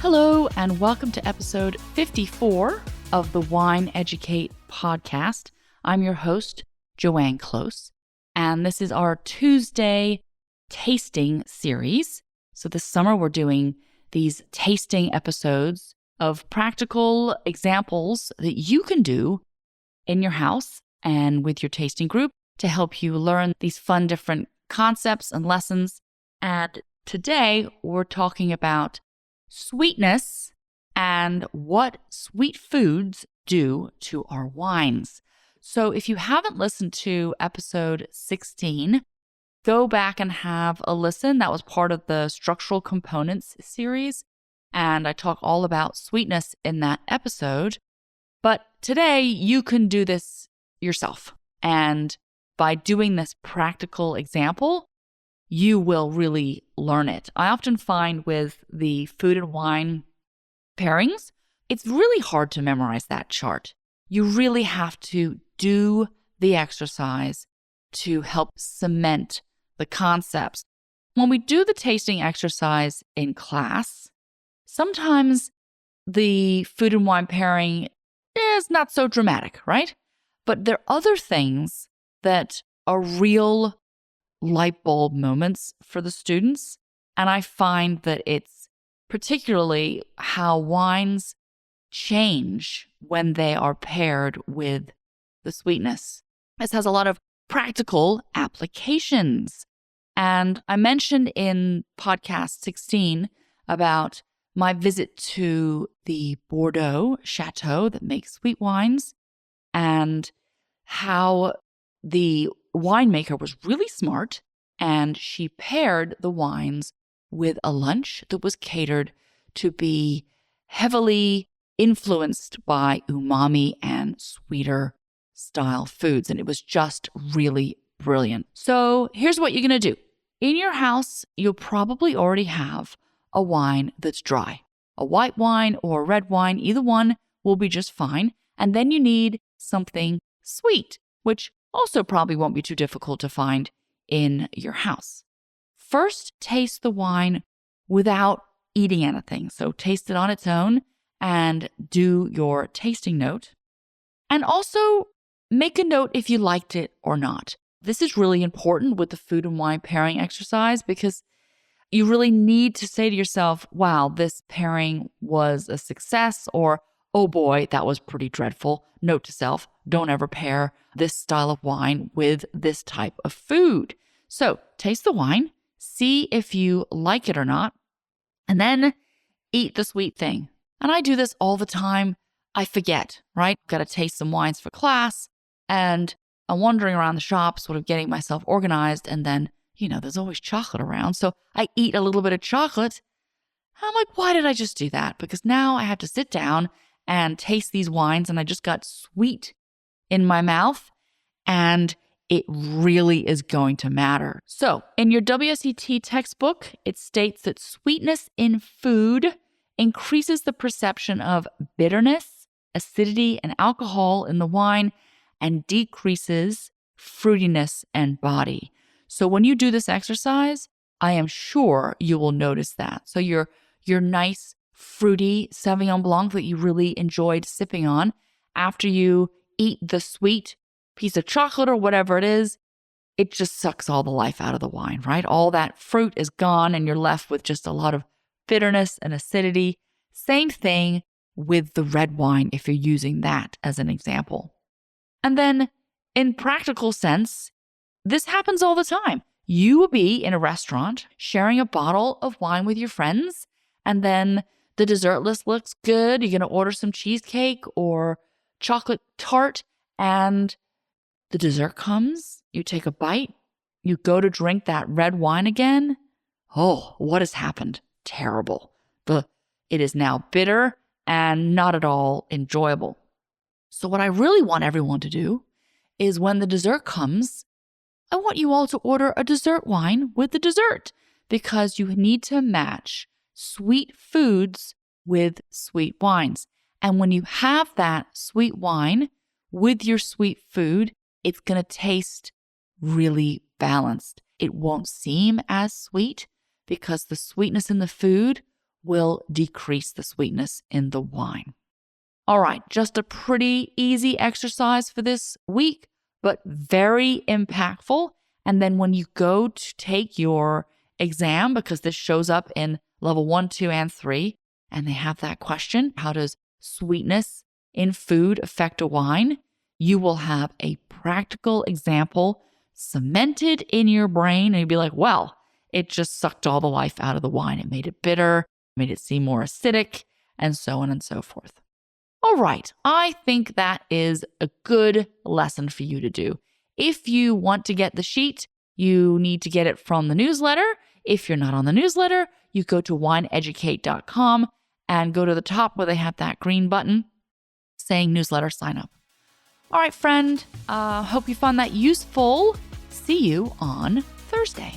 Hello, and welcome to episode 54 of the Wine Educate podcast. I'm your host, Joanne Close, and this is our Tuesday tasting series. So this summer, we're doing these tasting episodes of practical examples that you can do in your house and with your tasting group to help you learn these fun different concepts and lessons. And today, we're talking about sweetness and what sweet foods do to our wines. So if you haven't listened to episode 16, go back and have a listen. That was part of the structural components series, and I talk all about sweetness in that episode. But today you can do this yourself. And by doing this practical example, you will really learn it. I often find with the food and wine pairings, it's really hard to memorize that chart. You really have to do the exercise to help cement the concepts. When we do the tasting exercise in class, sometimes the food and wine pairing is not so dramatic, right? But there are other things that are real light bulb moments for the students. And I find that it's particularly how wines change when they are paired with the sweetness. This has a lot of practical applications. And I mentioned in podcast 16 about my visit to the Bordeaux chateau that makes sweet wines and how the winemaker was really smart, and she paired the wines with a lunch that was catered to be heavily influenced by umami and sweeter style foods. And it was just really brilliant. So here's what you're going to do. In your house, you'll probably already have a wine that's dry. A white wine or a red wine, either one will be just fine. And then you need something sweet, which also probably won't be too difficult to find in your house. First, taste the wine without eating anything. So taste it on its own and do your tasting note. And also make a note if you liked it or not. This is really important with the food and wine pairing exercise because you really need to say to yourself, wow, this pairing was a success, or oh boy, that was pretty dreadful. Note to self, don't ever pair this style of wine with this type of food. So taste the wine, see if you like it or not, and then eat the sweet thing. And I do this all the time. I forget, right? Got to taste some wines for class, and I'm wandering around the shop, sort of getting myself organized, and then, there's always chocolate around. So I eat a little bit of chocolate. I'm like, why did I just do that? Because now I have to sit down and taste these wines, and I just got sweet in my mouth, and it really is going to matter. So in your WSET textbook, it states that sweetness in food increases the perception of bitterness, acidity, and alcohol in the wine, and decreases fruitiness and body. So when you do this exercise, I am sure you will notice that. So your nice fruity Sauvignon Blanc that you really enjoyed sipping on, after you eat the sweet piece of chocolate or whatever it is, it just sucks all the life out of the wine, right? All that fruit is gone and you're left with just a lot of bitterness and acidity. Same thing with the red wine if you're using that as an example. And then in practical sense, this happens all the time. You will be in a restaurant sharing a bottle of wine with your friends, and then the dessert list looks good. You're going to order some cheesecake or chocolate tart, and the dessert comes. You take a bite. You go to drink that red wine again. Oh, what has happened? Terrible. It is now bitter and not at all enjoyable. So what I really want everyone to do is when the dessert comes, I want you all to order a dessert wine with the dessert, because you need to match sweet foods with sweet wines. And when you have that sweet wine with your sweet food, it's going to taste really balanced. It won't seem as sweet because the sweetness in the food will decrease the sweetness in the wine. All right, just a pretty easy exercise for this week, but very impactful. And then when you go to take your exam, because this shows up in level 1, 2, and 3, and they have that question, how does sweetness in food affect a wine? You will have a practical example cemented in your brain, and you'll be like, well, it just sucked all the life out of the wine. It made it bitter, made it seem more acidic, and so on and so forth. All right, I think that is a good lesson for you to do. If you want to get the sheet, you need to get it from the newsletter. If you're not on the newsletter, you go to wineeducate.com and go to the top where they have that green button saying newsletter sign up. All right, friend, hope you found that useful. See you on Thursday.